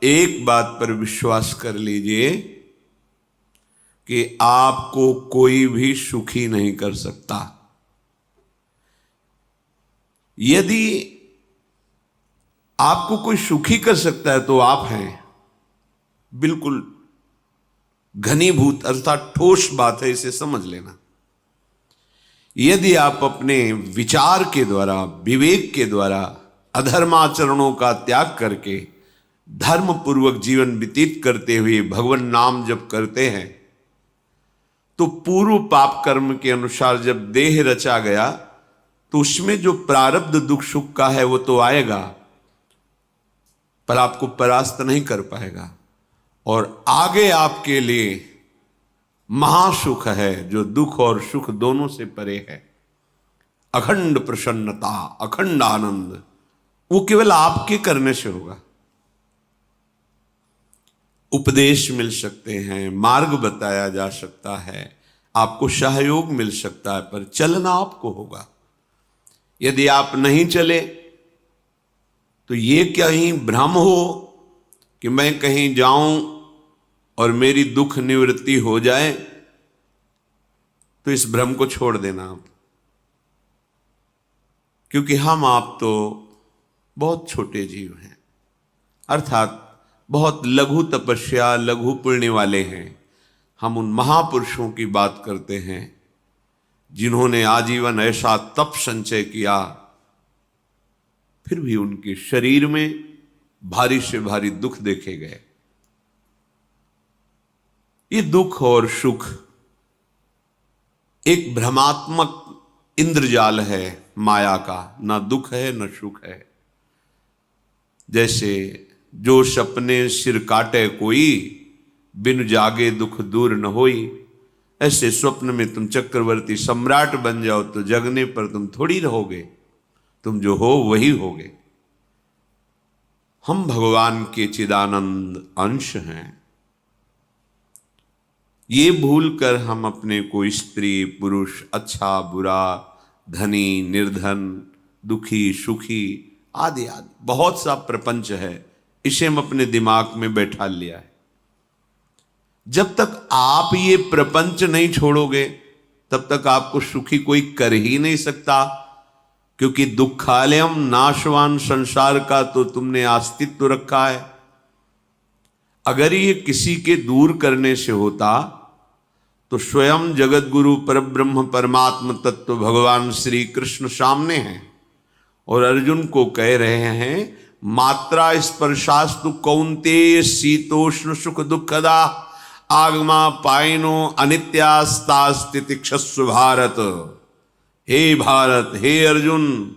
एक बात पर विश्वास कर लीजिए कि आपको कोई भी सुखी नहीं कर सकता। यदि आपको कोई सुखी कर सकता है तो आप हैं। बिल्कुल घनीभूत अर्थात ठोस बात है, इसे समझ लेना। यदि आप अपने विचार के द्वारा, विवेक के द्वारा अधर्माचरणों का त्याग करके धर्म पूर्वक जीवन व्यतीत करते हुए भगवान नाम जप करते हैं, तो पूर्व पाप कर्म के अनुसार जब देह रचा गया तो उसमें जो प्रारब्ध दुख सुख का है वो तो आएगा, पर आपको परास्त नहीं कर पाएगा। और आगे आपके लिए महासुख है जो दुख और सुख दोनों से परे है। अखंड प्रसन्नता, अखंड आनंद, वो केवल आपके करने से होगा। उपदेश मिल सकते हैं, मार्ग बताया जा सकता है, आपको सहयोग मिल सकता है, पर चलना आपको होगा। यदि आप नहीं चले तो ये कहीं भ्रम हो कि मैं कहीं जाऊं और मेरी दुख निवृत्ति हो जाए, तो इस भ्रम को छोड़ देना आप। क्योंकि हम आप तो बहुत छोटे जीव हैं, अर्थात बहुत लघु तपस्या, लघु पुण्य वाले हैं। हम उन महापुरुषों की बात करते हैं जिन्होंने आजीवन ऐसा तप संचय किया, फिर भी उनके शरीर में भारी से भारी दुख देखे गए। ये दुख और सुख एक भ्रमात्मक इंद्रजाल है माया का, ना दुख है न सुख है। जैसे जो सपने सिर काटे कोई, बिन जागे दुख दूर न होई। ऐसे स्वप्न में तुम चक्रवर्ती सम्राट बन जाओ तो जगने पर तुम थोड़ी रहोगे, तुम जो हो वही होगे। हम भगवान के चिदानंद अंश हैं। ये भूलकर हम अपने को स्त्री पुरुष, अच्छा बुरा, धनी निर्धन, दुखी सुखी आदि आदि बहुत सा प्रपंच है, इसे हम अपने दिमाग में बैठा लिया है। जब तक आप ये प्रपंच नहीं छोड़ोगे तब तक आपको सुखी कोई कर ही नहीं सकता। क्योंकि दुखालयम नाशवान संसार का तो तुमने अस्तित्व रखा है। अगर ये किसी के दूर करने से होता तो स्वयं जगत गुरु परब्रह्म परमात्म तत्व भगवान श्री कृष्ण सामने हैं और अर्जुन को कह रहे हैं, मात्रा स्पर्शास्तु कौन्तेय शीतोष्ण सुख दुखदा आगमा पायनो अनित्यास्तास्तितिक्षस्व भारत। हे भारत, हे अर्जुन,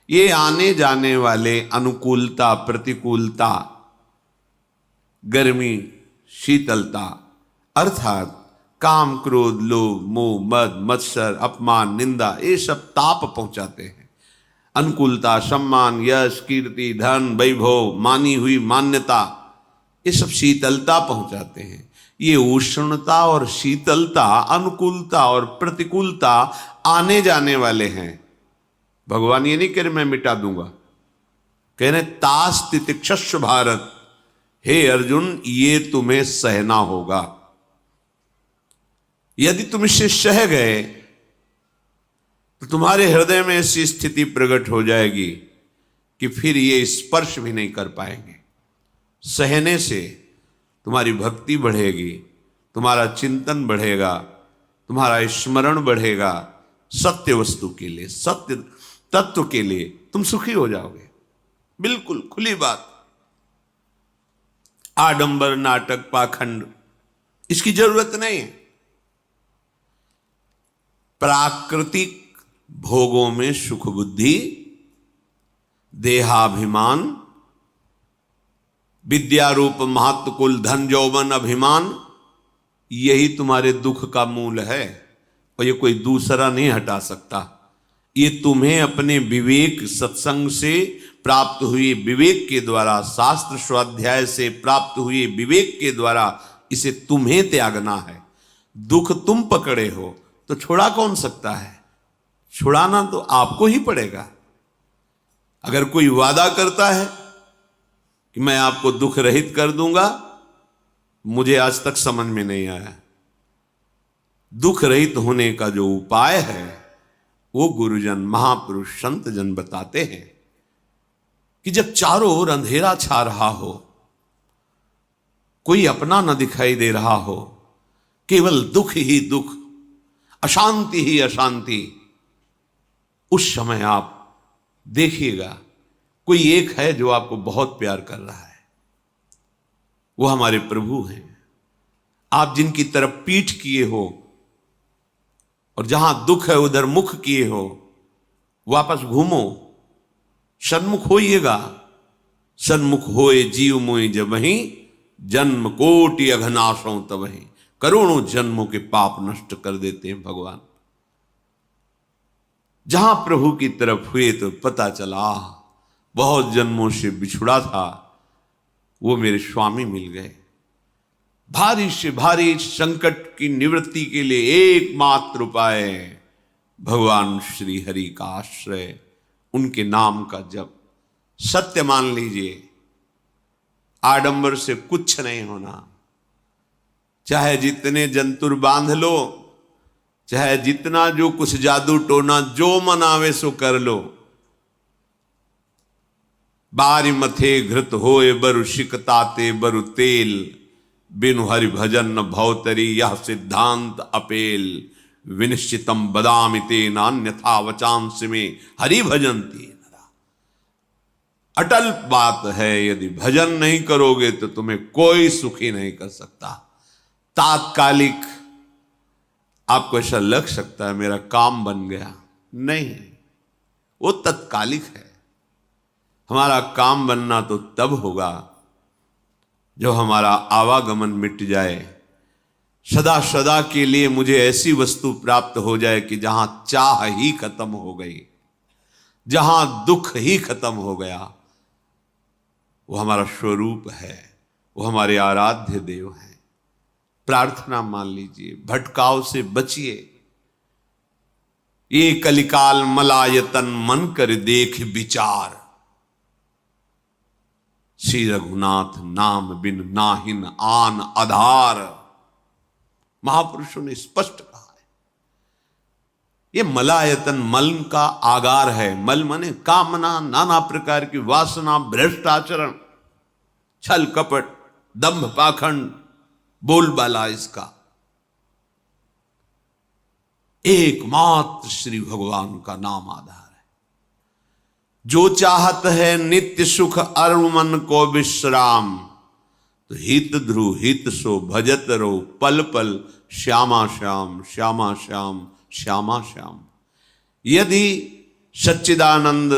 ये आने जाने वाले अनुकूलता प्रतिकूलता, गर्मी शीतलता, अर्थात काम क्रोध लोभ मोह मद मत्सर अपमान निंदा, ये सब ताप पहुंचाते हैं। अनुकूलता सम्मान यश कीर्ति धन वैभव, मानी हुई मान्यता, ये सब शीतलता पहुंचाते हैं। ये उष्णता और शीतलता, अनुकूलता और प्रतिकूलता आने जाने वाले हैं। भगवान ये नहीं कह रहे मैं मिटा दूंगा, कह रहे तास तितिक्षस्व भारत। हे अर्जुन, ये तुम्हें सहना होगा। यदि तुम इसे सह गए तो तुम्हारे हृदय में ऐसी स्थिति प्रकट हो जाएगी कि फिर ये स्पर्श भी नहीं कर पाएंगे। सहने से तुम्हारी भक्ति बढ़ेगी, तुम्हारा चिंतन बढ़ेगा, तुम्हारा स्मरण बढ़ेगा। सत्य वस्तु के लिए, सत्य तत्व के लिए तुम सुखी हो जाओगे। बिल्कुल खुली बात। आडंबर नाटक पाखंड इसकी जरूरत नहीं है। प्राकृतिक भोगों में सुख बुद्धि, देहाभिमान, विद्यारूप महत्व कुल धन यौवन अभिमान, यही तुम्हारे दुख का मूल है और ये कोई दूसरा नहीं हटा सकता। ये तुम्हें अपने विवेक सत्संग से प्राप्त हुए विवेक के द्वारा, शास्त्र स्वाध्याय से प्राप्त हुए विवेक के द्वारा इसे तुम्हें त्यागना है। दुख तुम पकड़े हो तो छुड़ा कौन सकता है? छुड़ाना तो आपको ही पड़ेगा। अगर कोई वादा करता है कि मैं आपको दुख रहित कर दूंगा, मुझे आज तक समझ में नहीं आया। दुख रहित होने का जो उपाय है वो गुरुजन, महापुरुष, संत जन बताते हैं कि जब चारों ओर अंधेरा छा रहा हो, कोई अपना न दिखाई दे रहा हो, केवल दुख ही दुख, अशांति ही अशांति, उस समय आप देखिएगा कोई एक है जो आपको बहुत प्यार कर रहा है। वो हमारे प्रभु हैं। आप जिनकी तरफ पीठ किए हो और जहां दुख है उधर मुख किए हो, वापस घूमो, सन्मुख होइएगा। सन्मुख होए जीव मोहि जबहि, जन्म कोटि अघनाशों तबहि। करोड़ों जन्मों के पाप नष्ट कर देते हैं भगवान। जहां प्रभु की तरफ हुए तो पता चला बहुत जन्मों से बिछुड़ा था, वो मेरे स्वामी मिल गए। भारी से भारी संकट की निवृत्ति के लिए एकमात्र उपाय भगवान श्री हरि का आश्रय, उनके नाम का जप। सत्य मान लीजिए, आडंबर से कुछ नहीं होना। चाहे जितने जंतुर बांध लो, चाहे जितना जो कुछ जादू टोना जो मनावे सो कर लो, बारी मथे घृत होए बरु शिकताते बरु तेल, बिनु हरि भजन न भवतरी यह सिद्धांत अपेल। विनिश्चितम बदामिते नान्यथा वचांस में हरि भजंती। अटल बात है, यदि भजन नहीं करोगे तो तुम्हें कोई सुखी नहीं कर सकता। तात्कालिक आपको ऐसा लग सकता है मेरा काम बन गया, नहीं, वो तत्कालिक है। हमारा काम बनना तो तब होगा जो हमारा आवागमन मिट जाए, सदा सदा के लिए मुझे ऐसी वस्तु प्राप्त हो जाए कि जहां चाह ही खत्म हो गई, जहां दुख ही खत्म हो गया। वो हमारा स्वरूप है, वो हमारे आराध्य देव हैं। प्रार्थना मान लीजिए, भटकाव से बचिए। ये कलिकाल मलायतन मन कर देख विचार, श्री रघुनाथ नाम बिन नाहिन आन आधार। महापुरुषों ने स्पष्ट कहा है। ये मलायतन मल का आगार है। मल माने कामना, नाना प्रकार की वासना, भ्रष्ट आचरण, छल कपट, दंभ पाखंड, बोलबाला, इसका एकमात्र श्री भगवान का नाम आधार है। जो चाहत है नित्य सुख अरु मन को विश्राम, तो हित ध्रुव हित सो भजत रो पल पल श्यामा श्याम श्यामा श्याम श्यामा श्याम। यदि सच्चिदानंद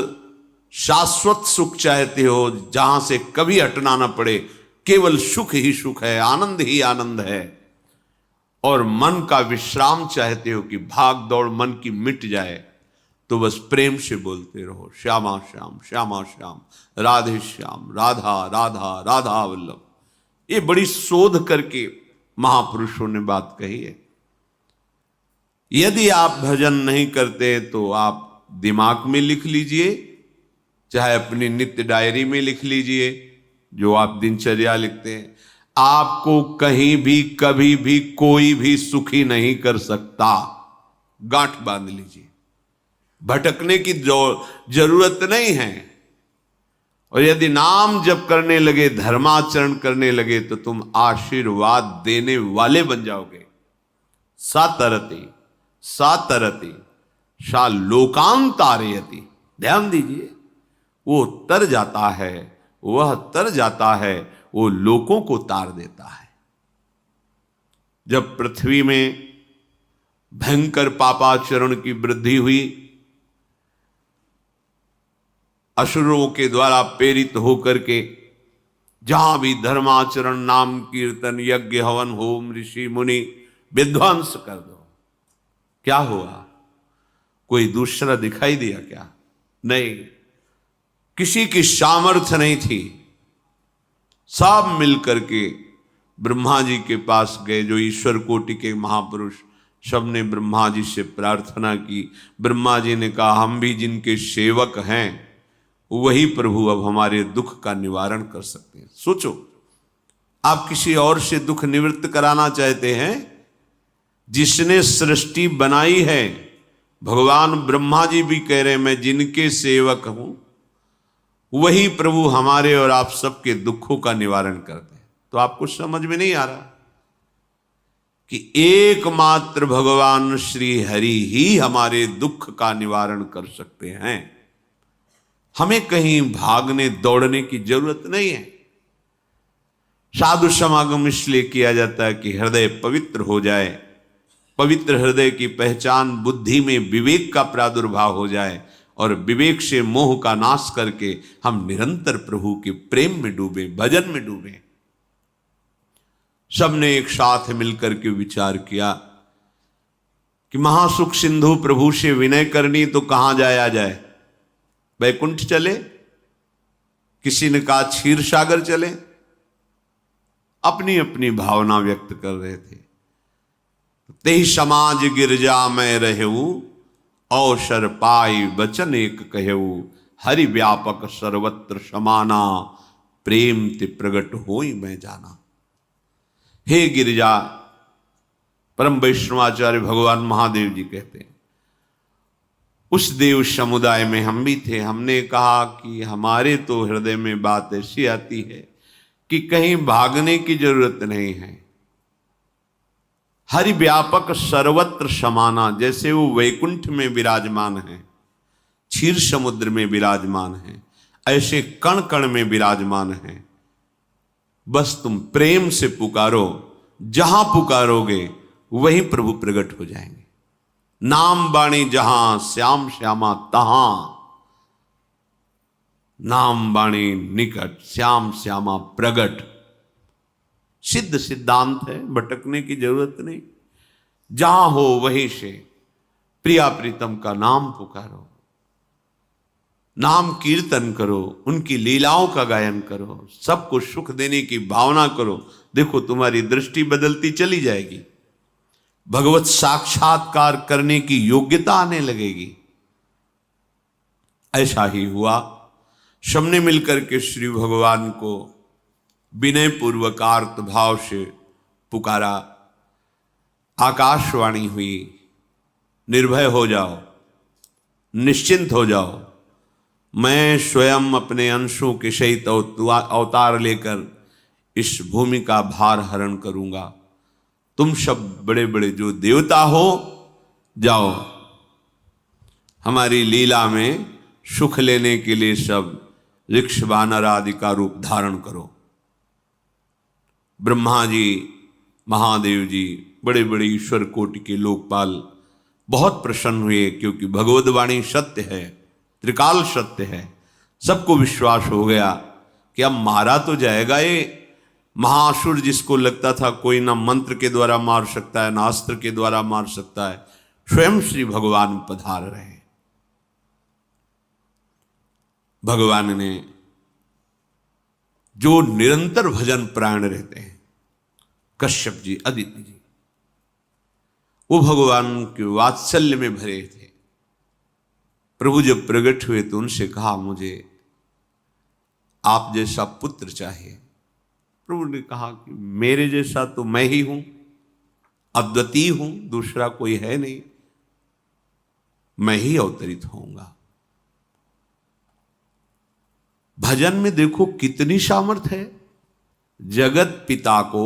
शाश्वत सुख चाहते हो, जहां से कभी हटना ना पड़े, केवल सुख ही सुख है, आनंद ही आनंद है, और मन का विश्राम चाहते हो कि भाग दौड़ मन की मिट जाए, तो बस प्रेम से बोलते रहो श्यामा श्याम श्यामा श्याम, राधे श्याम, राधा राधा राधा वल्लभ। ये बड़ी शोध करके महापुरुषों ने बात कही है। यदि आप भजन नहीं करते तो आप दिमाग में लिख लीजिए, चाहे अपनी नित्य डायरी में लिख लीजिए, जो आप दिनचर्या लिखते हैं। आपको कहीं भी कभी भी कोई भी सुखी नहीं कर सकता। गांठ बांध लीजिए, भटकने की जरूरत नहीं है। और यदि नाम जप करने लगे, धर्माचरण करने लगे, तो तुम आशीर्वाद देने वाले बन जाओगे। सातरति सातरति सा लोकांतारयति। ध्यान दीजिए, वो तर जाता है, वह तर जाता है, वो लोकों को तार देता है। जब पृथ्वी में भयंकर पापाचरण की वृद्धि हुई, असुरों के द्वारा प्रेरित होकर के जहां भी धर्माचरण, नाम कीर्तन, यज्ञ, हवन, होम, ऋषि मुनि विध्वंस कर दो, क्या हुआ? कोई दूसरा दिखाई दिया क्या? नहीं, किसी की सामर्थ्य नहीं थी। सब मिलकर के ब्रह्मा जी के पास गए, जो ईश्वर कोटि के महापुरुष, सबने ब्रह्मा जी से प्रार्थना की। ब्रह्मा जी ने कहा, हम भी जिनके सेवक हैं वही प्रभु अब हमारे दुख का निवारण कर सकते हैं। सोचो, आप किसी और से दुख निवृत्त कराना चाहते हैं, जिसने सृष्टि बनाई है, भगवान ब्रह्मा जी भी कह रहे हैं मैं जिनके सेवक हूं, वही प्रभु हमारे और आप सबके दुखों का निवारण करते हैं। तो आपको समझ में नहीं आ रहा कि एकमात्र भगवान श्री हरि ही हमारे दुख का निवारण कर सकते हैं। हमें कहीं भागने दौड़ने की जरूरत नहीं है। साधु समागम इसलिए किया जाता है कि हृदय पवित्र हो जाए, पवित्र हृदय की पहचान बुद्धि में विवेक का प्रादुर्भाव हो जाए, और विवेक से मोह का नाश करके हम निरंतर प्रभु के प्रेम में डूबे, भजन में डूबे। सबने एक साथ मिलकर के विचार किया कि महासुख सिंधु प्रभु से विनय करनी तो कहां जाया जाए, वैकुंठ चले, किसी ने कहा क्षीर सागर चले, अपनी अपनी भावना व्यक्त कर रहे थे। तेहि समाज गिरजा में रहू, अवसर पाई वचन एक कहू, हरि व्यापक सर्वत्र समाना, प्रेम ते प्रगट होई मैं जाना। हे गिरिजा, परम वैष्णवाचार्य भगवान महादेव जी कहते हैं, उस देव समुदाय में हम भी थे। हमने कहा कि हमारे तो हृदय में बात ऐसी आती है कि कहीं भागने की जरूरत नहीं है। हरि व्यापक सर्वत्र समाना, जैसे वो वैकुंठ में विराजमान है, क्षीर समुद्र में विराजमान है, ऐसे कण कण में विराजमान है। बस तुम प्रेम से पुकारो, जहां पुकारोगे वहीं प्रभु प्रकट हो जाएंगे। नाम बाणी जहां श्याम श्यामा तहां, नाम बाणी निकट श्याम श्यामा प्रगट। सिद्ध सिद्धांत है, भटकने की जरूरत नहीं। जहां हो वहीं से प्रिया प्रीतम का नाम पुकारो, नाम कीर्तन करो, उनकी लीलाओं का गायन करो, सबको सुख देने की भावना करो। देखो तुम्हारी दृष्टि बदलती चली जाएगी, भगवत साक्षात्कार करने की योग्यता आने लगेगी। ऐसा ही हुआ। सबने मिलकर के श्री भगवान को विनय पूर्वक आर्त भाव से पुकारा। आकाशवाणी हुई, निर्भय हो जाओ, निश्चिंत हो जाओ, मैं स्वयं अपने अंशों के सहित अवतार लेकर इस भूमि का भार हरण करूंगा। तुम सब बड़े बड़े जो देवता हो, जाओ हमारी लीला में सुख लेने के लिए सब ऋक्ष वानर आदि का रूप धारण करो। ब्रह्मा जी, महादेव जी, बड़े बड़े ईश्वर कोटि के लोकपाल बहुत प्रसन्न हुए, क्योंकि भगवद वाणी सत्य है, त्रिकाल सत्य है। सबको विश्वास हो गया कि अब मारा तो जाएगा ये महासुर, जिसको लगता था कोई ना मंत्र के द्वारा मार सकता है, ना अस्त्र के द्वारा मार सकता है। स्वयं श्री भगवान पधार रहे। भगवान ने जो निरंतर भजन प्राण रहते हैं, कश्यप जी, अदिति जी, वो भगवान के वात्सल्य में भरे थे। प्रभु जब प्रकट हुए तो उनसे कहा, मुझे आप जैसा पुत्र चाहिए। प्रभु ने कहा कि मेरे जैसा तो मैं ही हूं, अद्वितीय हूं, दूसरा कोई है नहीं, मैं ही अवतरित होऊंगा। भजन में देखो कितनी सामर्थ्य है। जगत पिता को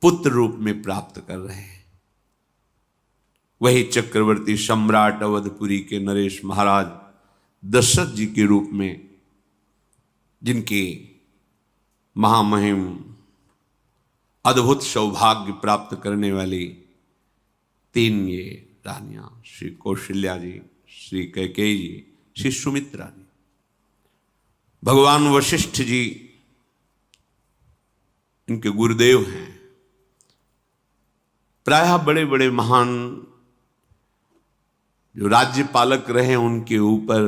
पुत्र रूप में प्राप्त कर रहे हैं। वही चक्रवर्ती सम्राट अवधपुरी के नरेश महाराज दशरथ जी के रूप में, जिनके महामहिम अद्भुत सौभाग्य प्राप्त करने वाली 3 ये रानियां, श्री कौशल्या जी, श्री कैकेयी जी, श्री सुमित्रा जी, भगवान वशिष्ठ जी इनके गुरुदेव हैं। प्रायः बड़े बड़े महान जो राज्य पालक रहे, उनके ऊपर,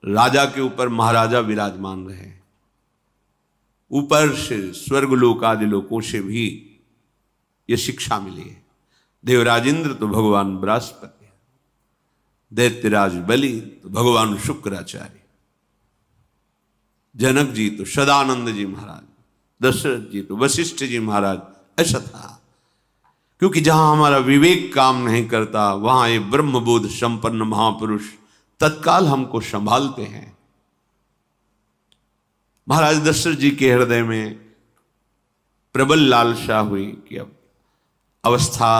राजा के ऊपर महाराजा विराजमान रहे। ऊपर से स्वर्गलोक आदि लोकों से भी ये शिक्षा मिली है। देवराजेंद्र तो भगवान बृहस्पति, दैत्यराज बलि तो भगवान शुक्राचार्य। जनक जी तो सदानंद जी महाराज, दशरथ जी तो वशिष्ठ जी महाराज। ऐसा था, क्योंकि जहां हमारा विवेक काम नहीं करता वहां ये ब्रह्मबोध संपन्न महापुरुष तत्काल हमको संभालते हैं। महाराज दशरथ जी के हृदय में प्रबल लालसा हुई कि अब अवस्था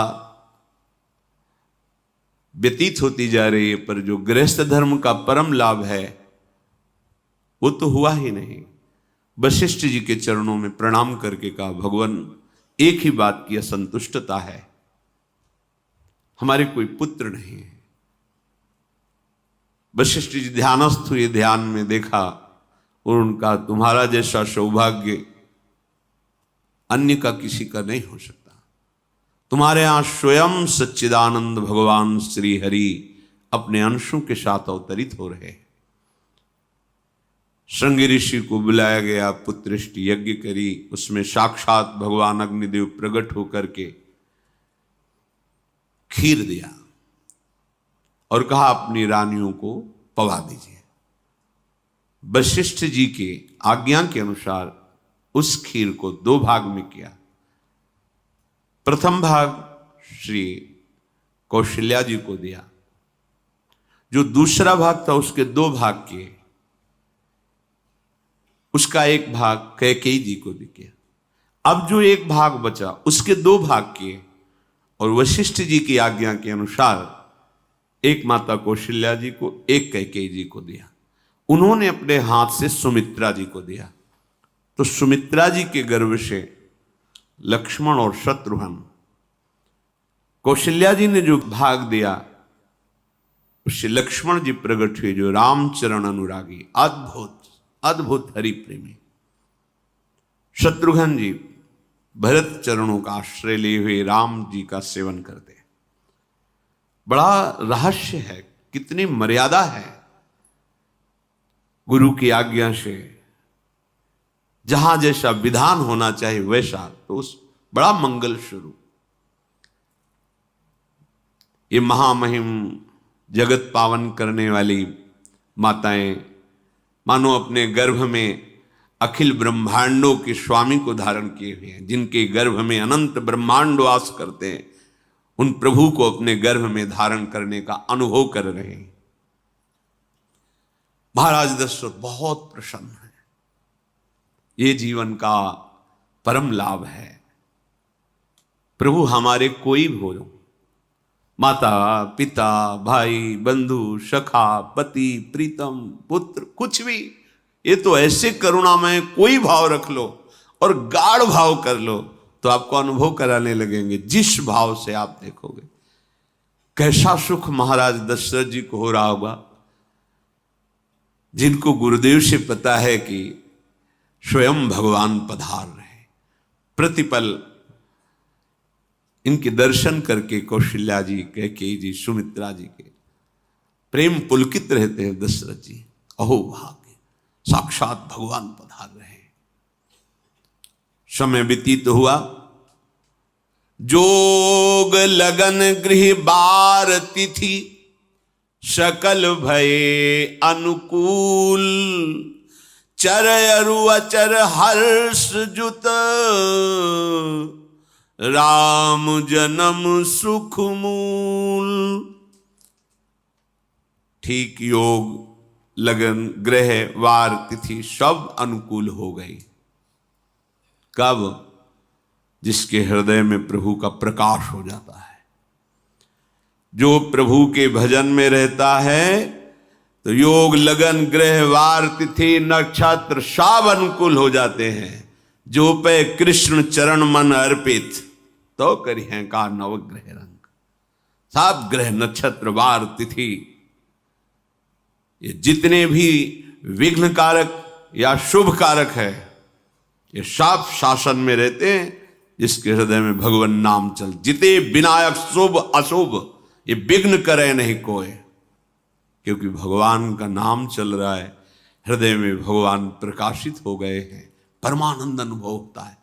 व्यतीत होती जा रही है, पर जो गृहस्थ धर्म का परम लाभ है वो तो हुआ ही नहीं। वशिष्ठ जी के चरणों में प्रणाम करके कहा, भगवान एक ही बात की असंतुष्टता है, हमारे कोई पुत्र नहीं है। वशिष्ठ जी ध्यानस्थ हुए, ध्यान में देखा और उनका, तुम्हारा जैसा सौभाग्य अन्य का किसी का नहीं हो सकता। तुम्हारे यहां स्वयं सच्चिदानंद भगवान श्री हरि अपने अंशों के साथ अवतरित हो रहे। श्रृंगी ऋषि को बुलाया गया, पुत्रेष्टि यज्ञ करी, उसमें साक्षात भगवान अग्निदेव प्रकट होकर के खीर दिया और कहा अपनी रानियों को पवा दीजिए। वशिष्ठ जी के आज्ञा के अनुसार उस खीर को 2 भाग में किया। प्रथम भाग श्री कौशल्या जी को दिया, जो दूसरा भाग था उसके 2 भाग किए, उसका 1 भाग कैकेयी जी को दिया। अब जो 1 भाग बचा उसके 2 भाग किए और वशिष्ठ जी की आज्ञा के अनुसार एक माता कौशल्या जी को, एक कैकेयी जी को दिया। उन्होंने अपने हाथ से सुमित्रा जी को दिया, तो सुमित्रा जी के गर्भ से लक्ष्मण और शत्रुघ्न, कौशल्या जी ने जो भाग दिया उससे लक्ष्मण जी प्रकट हुए, जो रामचरण अनुरागी, अद्भुत अद्भुत हरि प्रेमी। शत्रुघ्न जी भरत चरणों का आश्रय लिए हुए राम जी का सेवन करते। बड़ा रहस्य है, कितनी मर्यादा है। गुरु की आज्ञा से जहां जैसा विधान होना चाहिए वैसा, तो उस बड़ा मंगल शुरू। ये महामहिम जगत पावन करने वाली माताएं मानो अपने गर्भ में अखिल ब्रह्मांडों के स्वामी को धारण किए हुए हैं, जिनके गर्भ में अनंत ब्रह्मांड वास करते हैं, उन प्रभु को अपने गर्भ में धारण करने का अनुभव कर रहे हैं। महाराज दशरथ बहुत प्रसन्न है। ये जीवन का परम लाभ है। प्रभु हमारे कोई भी हो, माता पिता भाई बंधु सखा पति प्रीतम पुत्र, कुछ भी, ये तो ऐसे करुणामय कोई भाव रख लो और गाढ़ भाव कर लो तो आपको अनुभव कराने लगेंगे। जिस भाव से आप देखोगे कैसा सुख महाराज दशरथ जी को हो रहा होगा, जिनको गुरुदेव से पता है कि स्वयं भगवान पधार रहे। प्रतिपल इनके दर्शन करके कौशल्या जी, कैकेयी जी, सुमित्रा जी के प्रेम पुलकित रहते हैं। दशरथ जी, अहो भाग्य, साक्षात भगवान पधार रहे। समय व्यतीत हुआ, जोग लगन गृह बार तिथि सकल भये अनुकूल, चर अरु अचर हर्ष जुत राम जन्म सुख मूल। ठीक योग लगन ग्रह वार तिथि सब अनुकूल हो गई। कब? जिसके हृदय में प्रभु का प्रकाश हो जाता है। जो प्रभु के भजन में रहता है तो योग लगन ग्रह वार तिथि नक्षत्र सब अनुकूल हो जाते हैं। जो पे कृष्ण चरण मन अर्पित तो करी हैं का नवग्रह रंग। सब ग्रह नक्षत्र वार तिथि ये जितने भी विघ्न कारक या शुभ कारक है, ये सब शासन में रहते हैं जिसके हृदय में भगवान नाम चल। जिते विनायक शुभ अशुभ ये विघ्न करे नहीं कोई, क्योंकि भगवान का नाम चल रहा है, हृदय में भगवान प्रकाशित हो गए हैं, परमानंद अनुभव होता है।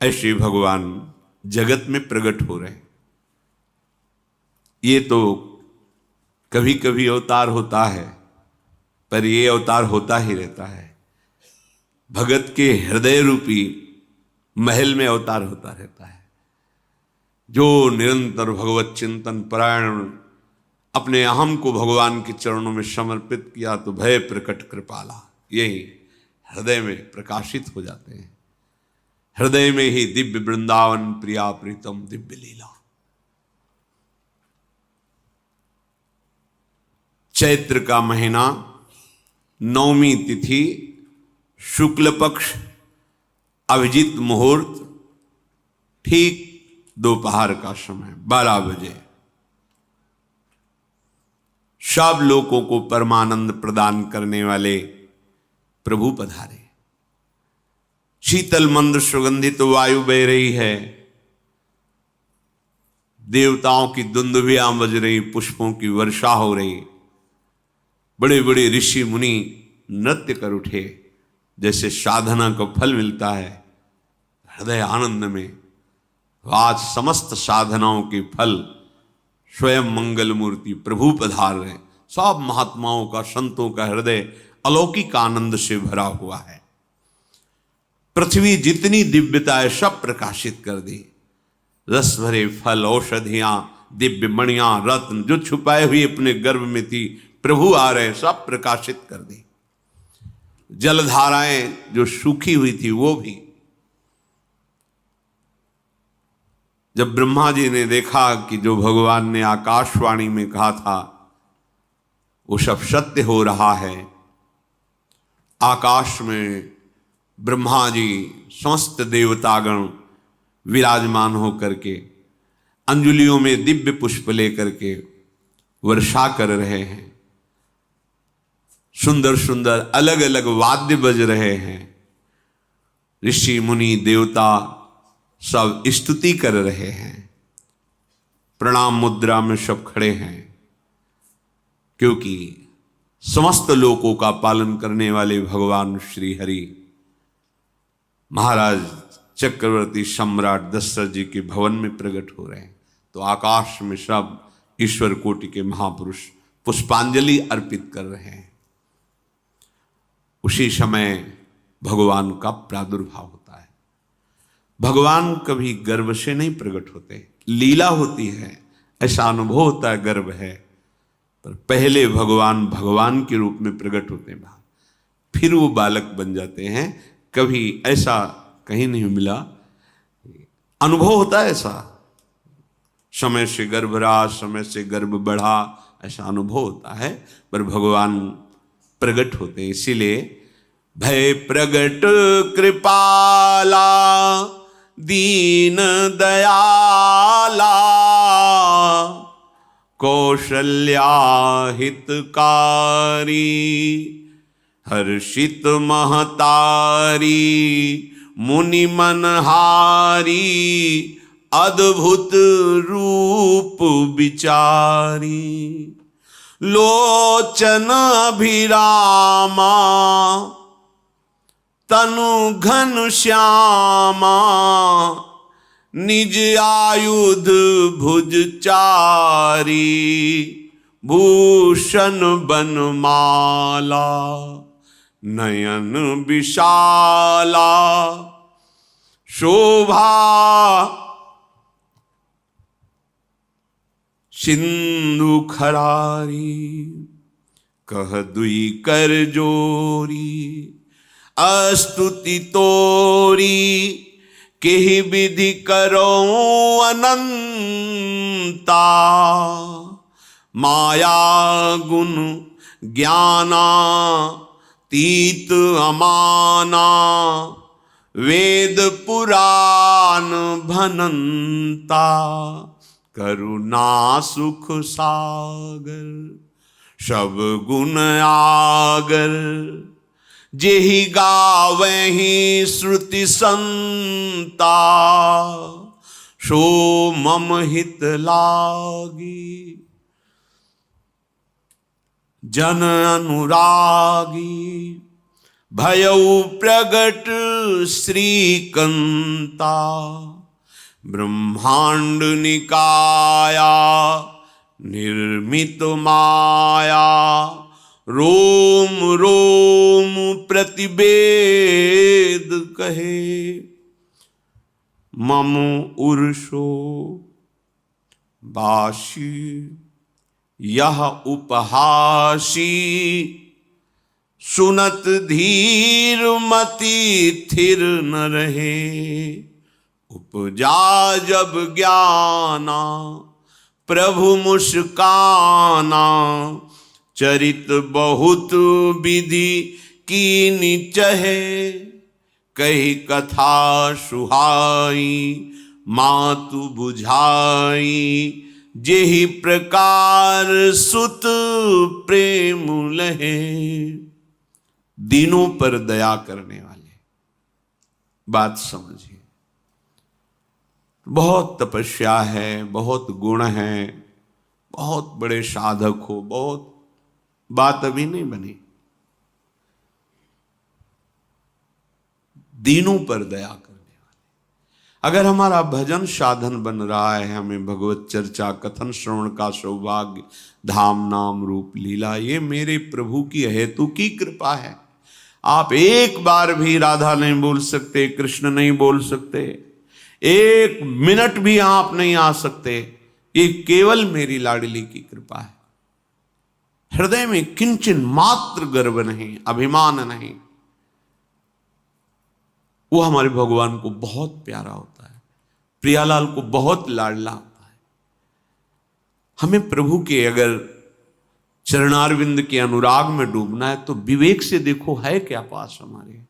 ऐसे भगवान जगत में प्रकट हो रहे हैं। ये तो कभी कभी अवतार होता है, पर ये अवतार होता ही रहता है। भगत के हृदय रूपी महल में अवतार होता रहता है। जो निरंतर भगवत चिंतन परायण अपने अहम को भगवान के चरणों में समर्पित किया तो भय प्रकट कृपाला, यही हृदय में प्रकाशित हो जाते हैं। हृदय में ही दिव्य वृंदावन प्रिया प्रीतम दिव्य लीला। चैत्र का महीना, नवमी तिथि, शुक्ल पक्ष, अभिजीत मुहूर्त, ठीक दोपहर का समय 12 बजे सब लोगों को परमानंद प्रदान करने वाले प्रभु पधारे। शीतल मंद सुगंधित वायु बह रही है, देवताओं की दुंदुभियां बज रही, पुष्पों की वर्षा हो रही, बड़े बड़े ऋषि मुनि नृत्य कर उठे। जैसे साधना को फल मिलता है हृदय आनंद में, आज समस्त साधनाओं के फल स्वयं मंगल मूर्ति प्रभु पधार रहे। सब महात्माओं का, संतों का हृदय अलौकिक आनंद से भरा हुआ है। पृथ्वी जितनी दिव्यता है सब प्रकाशित कर दी। रस भरे फल, औषधियां, दिव्य मणियां, रत्न जो छुपाए हुए अपने गर्भ में थी, प्रभु आ रहे, सब प्रकाशित कर दी। जलधाराएं जो सूखी हुई थी वो भी। जब ब्रह्मा जी ने देखा कि जो भगवान ने आकाशवाणी में कहा था वो सब सत्य हो रहा है, आकाश में ब्रह्मा जी समस्त देवतागण विराजमान होकर के अंजलियों में दिव्य पुष्प लेकर के वर्षा कर रहे हैं। सुंदर सुंदर अलग अलग वाद्य बज रहे हैं। ऋषि मुनि देवता सब स्तुति कर रहे हैं। प्रणाम मुद्रा में सब खड़े हैं, क्योंकि समस्त लोकों का पालन करने वाले भगवान श्री हरि महाराज चक्रवर्ती सम्राट दशरथ जी के भवन में प्रकट हो रहे हैं। तो आकाश में सब ईश्वर कोटि के महापुरुष पुष्पांजलि अर्पित कर रहे हैं। उसी समय भगवान का प्रादुर्भाव होता है। भगवान कभी गर्भ से नहीं प्रकट होते, लीला होती है, ऐसा अनुभव होता है गर्भ है, पर पहले भगवान भगवान के रूप में प्रकट होते हैं, फिर वो बालक बन जाते हैं। कभी ऐसा कहीं नहीं मिला, अनुभव होता है ऐसा, समय से गर्भ रहा, समय से गर्भ बढ़ा, ऐसा अनुभव होता है, पर भगवान प्रकट होते हैं। इसीलिए भय प्रगट कृपाला दीन दयाला कौशल्या हितकारी हर्षित महतारी मुनि मनहारी अद्भुत रूप विचारी लोचन अभिरामा तनु घन श्यामा निज आयुध भुज चारी भूषण बनमाला नयन विशाला शोभा सिंधु खरारी कह दुई कर जोरी अस्तुति तोरी केहि विधि करो अनंता माया गुण ज्ञाना तीत अमाना वेद पुराण भनंता करुणा सुख सागर सब गुण आगर जेहि गावहि श्रुति संता सो मम हित लागी जन अनुरागी भयउ प्रगट श्रीकंता ब्रह्मांड निकाया निर्मित माया रोम रोम प्रतिवेद कहे, मम उर्षो बाशी यह उपहासी, सुनत धीर मति थिर न रहे, उपजा जब ज्ञाना प्रभु मुस्काना, चरित बहुत विधि कीनि चहे, कही कथा सुहाई मातु बुझाई, जेहि प्रकार सुत प्रेम लहे। दीनों पर दया करने वाले, बात समझिए। बहुत तपस्या है, बहुत गुण है, बहुत बड़े साधक हो, बहुत बात अभी नहीं बनी। दीनों पर दया करने वाले। अगर हमारा भजन साधन बन रहा है, हमें भगवत चर्चा कथन श्रवण का सौभाग्य, धाम नाम रूप लीला, ये मेरे प्रभु की हेतु की कृपा है। आप एक बार भी राधा नहीं बोल सकते, कृष्ण नहीं बोल सकते, एक मिनट भी आप नहीं आ सकते, ये केवल मेरी लाडली की कृपा है। हृदय में किंचन मात्र गर्व नहीं, अभिमान नहीं, वो हमारे भगवान को बहुत प्यारा होता है, प्रियालाल को बहुत लाडला होता है। हमें प्रभु के अगर चरणारविंद के अनुराग में डूबना है तो विवेक से देखो है क्या पास हमारे।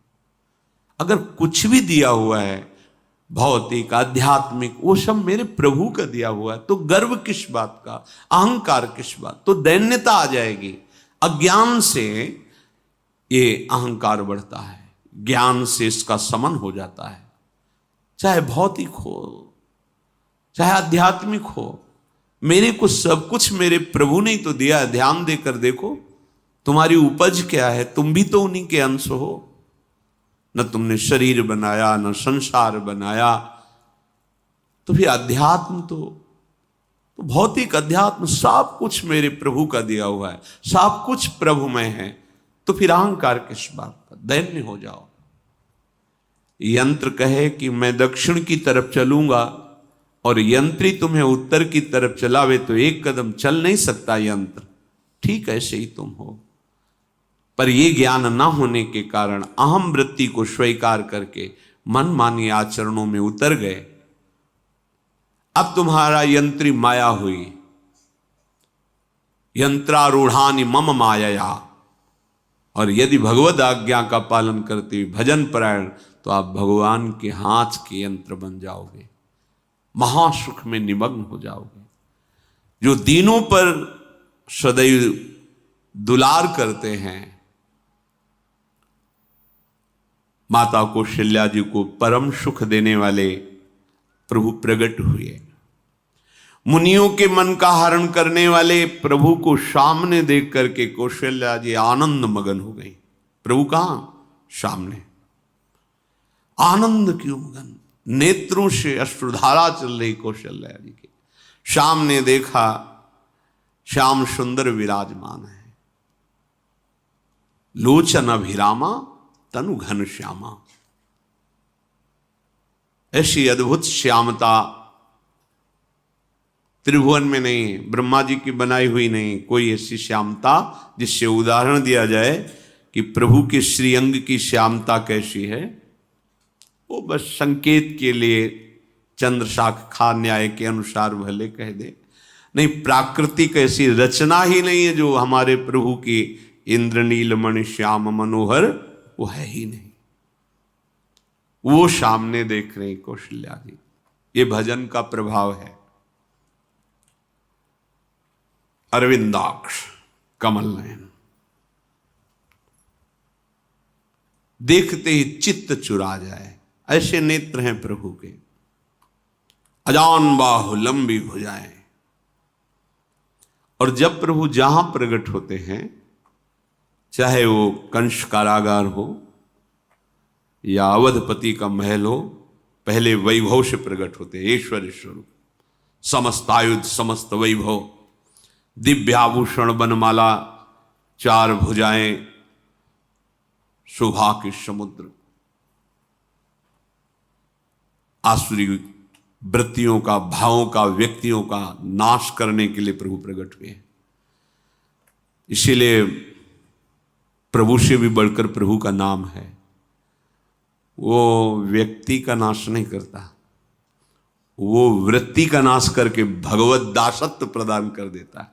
अगर कुछ भी दिया हुआ है भौतिक आध्यात्मिक, वो सब मेरे प्रभु का दिया हुआ है, तो गर्व किस बात का, अहंकार किस बात, तो दैन्यता आ जाएगी। अज्ञान से ये अहंकार बढ़ता है, ज्ञान से इसका समन हो जाता है। चाहे भौतिक हो चाहे आध्यात्मिक हो, मेरे को सब कुछ मेरे प्रभु ने तो दिया है। ध्यान देकर देखो तुम्हारी उपज क्या है, तुम भी तो उन्हीं के अंश हो। न तुमने शरीर बनाया, न संसार बनाया, तो फिर अध्यात्म तो भौतिक अध्यात्म सब कुछ मेरे प्रभु का दिया हुआ है, सब कुछ प्रभु में है, तो फिर अहंकार किस बात का, दैन्य हो जाओ। यंत्र कहे कि मैं दक्षिण की तरफ चलूंगा और यंत्री तुम्हें उत्तर की तरफ चलावे तो एक कदम चल नहीं सकता यंत्र, ठीक ऐसे ही तुम हो। पर यह ज्ञान ना होने के कारण अहम वृत्ति को स्वीकार करके मनमानी आचरणों में उतर गए। अब तुम्हारा यंत्री माया हुई, यंत्रारूढ़ानि मम माया। और यदि भगवद आज्ञा का पालन करते हुए भजन परायण, तो आप भगवान के हाथ के यंत्र बन जाओगे, महासुख में निमग्न हो जाओगे। जो दीनों पर सदैव दुलार करते हैं, माता कौशल्या जी को परम सुख देने वाले प्रभु प्रकट हुए। मुनियों के मन का हरण करने वाले प्रभु को सामने देख करके कौशल्या जी आनंद मगन हो गई। प्रभु कहां? सामने। आनंद क्यों मगन? नेत्रों से अश्रुधारा चल रही कौशल्या जी के सामने देखा, श्याम सुंदर विराजमान है, लोचन अभिरामा तनु घन श्यामा। ऐसी अद्भुत श्यामता त्रिभुवन में नहीं, ब्रह्मा जी की बनाई हुई नहीं कोई ऐसी श्यामता जिससे उदाहरण दिया जाए कि प्रभु के श्रीअंग की श्यामता कैसी है। वो बस संकेत के लिए चंद्र शाखा न्याय के अनुसार भले कह दे, नहीं प्राकृतिक ऐसी रचना ही नहीं है जो हमारे प्रभु की इंद्रनील मणि श्याम मनोहर, वो है ही नहीं। वो सामने देख रहे कौशल्या जी, ये भजन का प्रभाव है। अरविंदाक्ष कमल नयन, देखते ही चित्त चुरा जाए, ऐसे नेत्र हैं प्रभु के। अजान बाहु लंबी भुजाएं। और जब प्रभु जहां प्रकट होते हैं, चाहे वो कंस कारागार हो या अवधपति का महल हो, पहले वैभव से प्रकट होते हैं। ऐश्वर्य स्वरूप, समस्त आयुध समस्त वैभव, दिव्य आभूषण बनमाला, चार भुजाएं, शोभा के समुद्र, आसुरी वृत्तियों का, भावों का, व्यक्तियों का नाश करने के लिए प्रभु प्रकट हुए हैं। इसीलिए प्रभु से भी बढ़कर प्रभु का नाम है। वो व्यक्ति का नाश नहीं करता, वो वृत्ति का नाश करके भगवत दासत्व प्रदान कर देता है।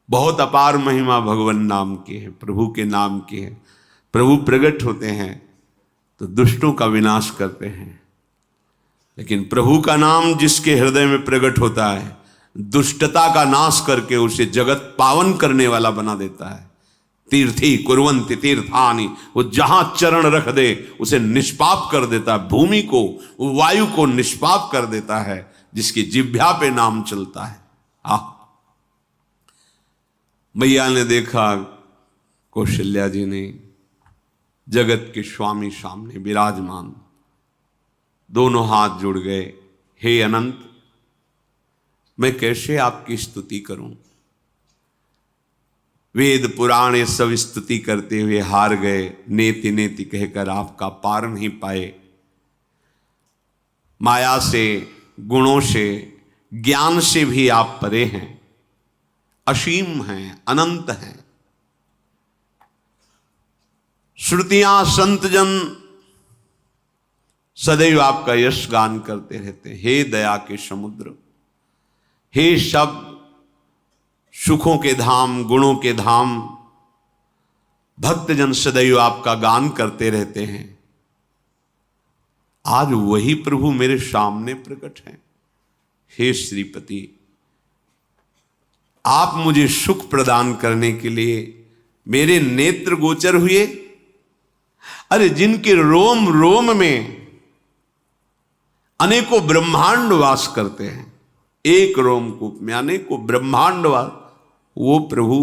बहुत अपार महिमा भगवान नाम की है, प्रभु के नाम की है। प्रभु प्रकट होते हैं तो दुष्टों का विनाश करते हैं, लेकिन प्रभु का नाम जिसके हृदय में प्रकट होता है, दुष्टता का नाश करके उसे जगत पावन करने वाला बना देता है। तीर्थी कुर्वन्ति तीर्थानि, वो जहां चरण रख दे उसे निष्पाप कर देता है। भूमि को, वायु को निष्पाप कर देता है जिसकी जिह्वा पे नाम चलता है। मैया ने देखा, कौशल्या जी ने, जगत के स्वामी सामने विराजमान, दोनों हाथ जुड़ गए। हे अनंत, मैं कैसे आपकी स्तुति करूं? वेद पुराण ये सब स्तुति करते हुए हार गए। नेति नेति कहकर आपका पार नहीं पाए। माया से, गुणों से, ज्ञान से भी आप परे हैं, असीम हैं, अनंत हैं। श्रुतियां, संतजन सदैव आपका यश गान करते रहते हैं। हे दया के समुद्र, हे शब्द, सुखों के धाम, गुणों के धाम, भक्तजन सदैव आपका गान करते रहते हैं। आज वही प्रभु मेरे सामने प्रकट हैं। हे श्रीपति, आप मुझे सुख प्रदान करने के लिए मेरे नेत्र गोचर हुए। अरे जिनके रोम रोम में अनेकों ब्रह्मांड वास करते हैं, एक रोमकूप में अनेकों ब्रह्मांड वास, वो प्रभु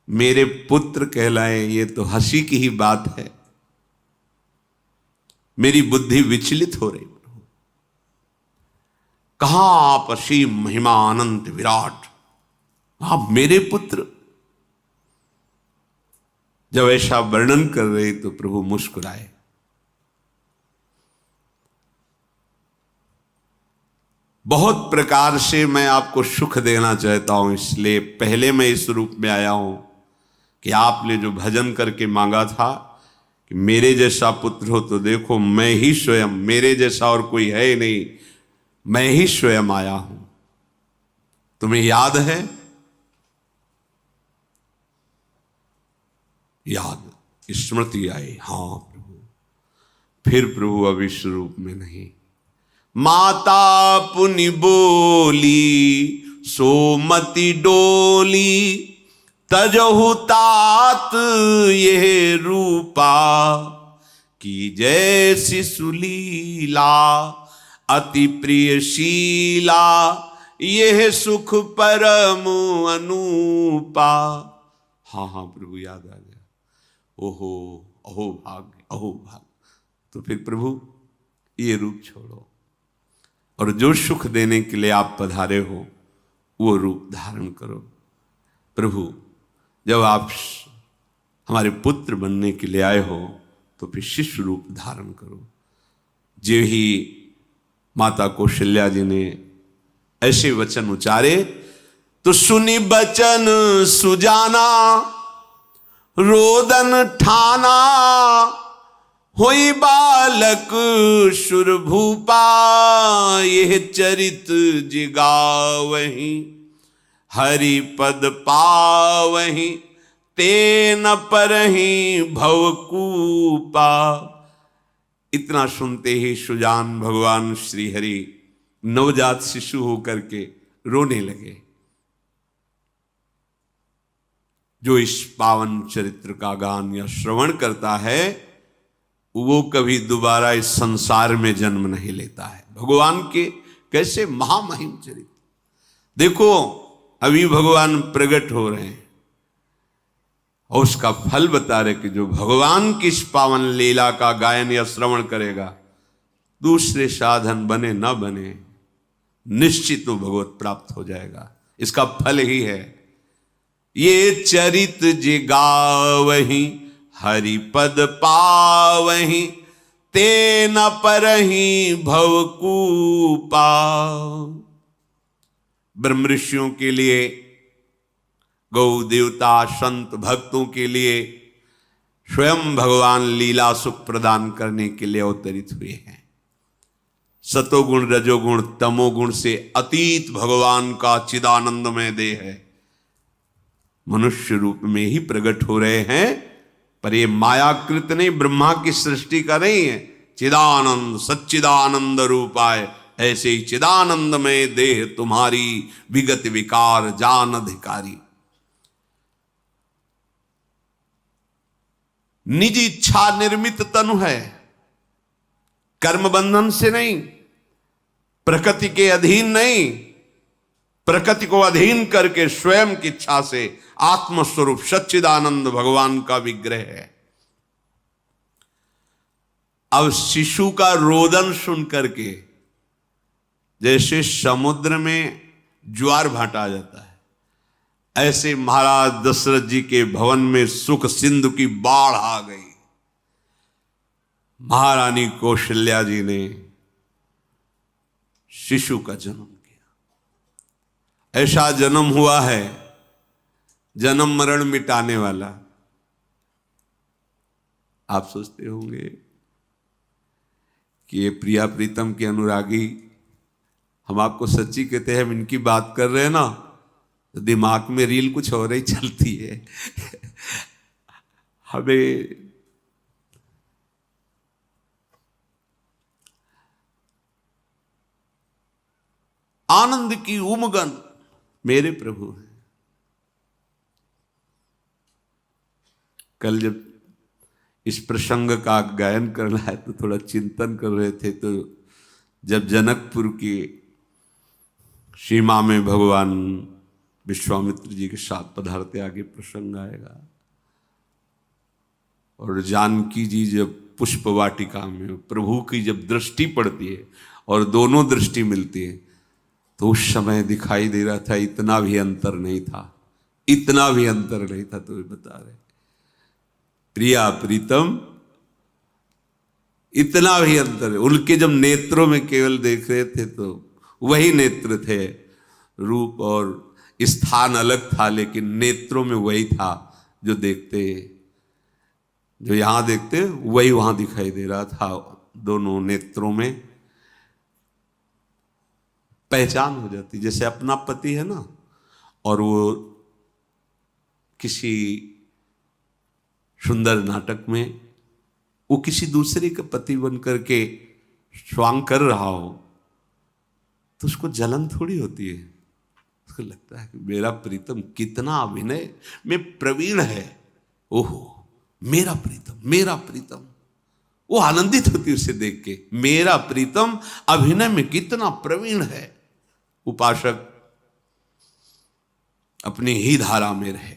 मेरे पुत्र कहलाए, ये तो हंसी की ही बात है। मेरी बुद्धि विचलित हो रही। प्रभु कहां आप असीम महिमा अनंत विराट, आप मेरे पुत्र। जब ऐसा वर्णन कर रहे तो प्रभु मुस्कुराए। बहुत प्रकार से मैं आपको सुख देना चाहता हूं, इसलिए पहले मैं इस रूप में आया हूं कि आपने जो भजन करके मांगा था कि मेरे जैसा पुत्र हो, तो देखो मैं ही स्वयं, मेरे जैसा और कोई है ही नहीं, मैं ही स्वयं आया हूं। तुम्हें याद है? याद, स्मृति आई। हाँ प्रभु। फिर प्रभु अब इस रूप में नहीं। माता पुनि बोली सोमति डोली, तजहु तात ये रूपा, की जैसी सुलीला अति प्रियशीला, यह सुख परम अनूपा। हाँ हाँ प्रभु, याद आ गया। ओहो, अहो भाग्य, अहो भाग्य। तो फिर प्रभु ये रूप छोड़ो और जो सुख देने के लिए आप पधारे हो वो रूप धारण करो। प्रभु जब आप हमारे पुत्र बनने के लिए आए हो तो फिर शिष्य रूप धारण करो। जो ही माता कौशल्या जी ने ऐसे वचन उचारे तो सुनी बचन सुजाना, रोदन ठाना, होई बालक सुरभूपा, यह चरित जिगावहीं, हरि पद पावहीं, तेन परहीं भवकूपा। इतना सुनते ही सुजान भगवान श्री हरि नवजात शिशु होकर के रोने लगे। जो इस पावन चरित्र का गान या श्रवण करता है वो कभी दोबारा इस संसार में जन्म नहीं लेता है। भगवान के कैसे महामहिम चरित्र देखो, अभी भगवान प्रकट हो रहे हैं और उसका फल बता रहे कि जो भगवान की इस पावन लीला का गायन या श्रवण करेगा, दूसरे साधन बने न बने, निश्चित वो भगवत प्राप्त हो जाएगा। इसका फल ही है ये चरित जे गावहीं हरिपद पावहीं, ते न परहीं भवकूपा। ब्रह्म ऋषियों के लिए, गौ देवता संत भक्तों के लिए स्वयं भगवान लीला सुख प्रदान करने के लिए अवतरित हुए हैं। सतोगुण रजोगुण तमोगुण से अतीत भगवान का चिदानंदमय देह है, मनुष्य रूप में ही प्रकट हो रहे हैं। पर ये मायाकृत नहीं, ब्रह्मा की सृष्टि का नहीं है। चिदानंद सच्चिदानंद रूपाय, ऐसे ही चिदानंदमय देह तुम्हारी विगत विकार जान अधिकारी। निज इच्छा निर्मित तनु है, कर्म बंधन से नहीं, प्रकृति के अधीन नहीं, प्रकृति को अधीन करके स्वयं की इच्छा से आत्मस्वरूप सच्चिदानंद भगवान का विग्रह है। अब शिशु का रोदन सुन करके जैसे समुद्र में ज्वार भाटा आ जाता है, ऐसे महाराज दशरथ जी के भवन में सुख सिंधु की बाढ़ आ गई। महारानी कौशल्या जी ने शिशु का जन्म किया। ऐसा जन्म हुआ है जन्म मरण मिटाने वाला। आप सोचते होंगे कि ये प्रिया प्रीतम के अनुरागी, हम आपको सच्ची कहते हैं, हम इनकी बात कर रहे हैं ना, तो दिमाग में रील कुछ और ही चलती है। हमें आनंद की उमगन मेरे प्रभु हैं। कल जब इस प्रसंग का गायन करना है तो थोड़ा चिंतन कर रहे थे, तो जब जनकपुर की सीमा में भगवान विश्वामित्र जी के साथ पधारते, आगे प्रसंग आएगा, और जानकी जी जब पुष्प वाटिका में प्रभु की जब दृष्टि पड़ती है और दोनों दृष्टि मिलती है, तो उस समय दिखाई दे रहा था इतना भी अंतर नहीं था, इतना भी अंतर नहीं था। तो बता रहे प्रिया प्रीतम, इतना भी अंतर है। उनके जब नेत्रों में केवल देख रहे थे तो वही नेत्र थे, रूप और स्थान अलग था, लेकिन नेत्रों में वही था जो देखते, जो यहां देखते वही वहां दिखाई दे रहा था। दोनों नेत्रों में पहचान हो जाती, जैसे अपना पति है ना, और वो किसी सुंदर नाटक में वो किसी दूसरे का पति बन करके स्वांग कर रहा हो, तो उसको जलन थोड़ी होती है, उसको लगता है कि मेरा प्रीतम कितना अभिनय में प्रवीण है, ओहो मेरा प्रीतम, मेरा प्रीतम। वो आनंदित होती उसे देख के, मेरा प्रीतम अभिनय में कितना प्रवीण है। उपासक अपनी ही धारा में रहे।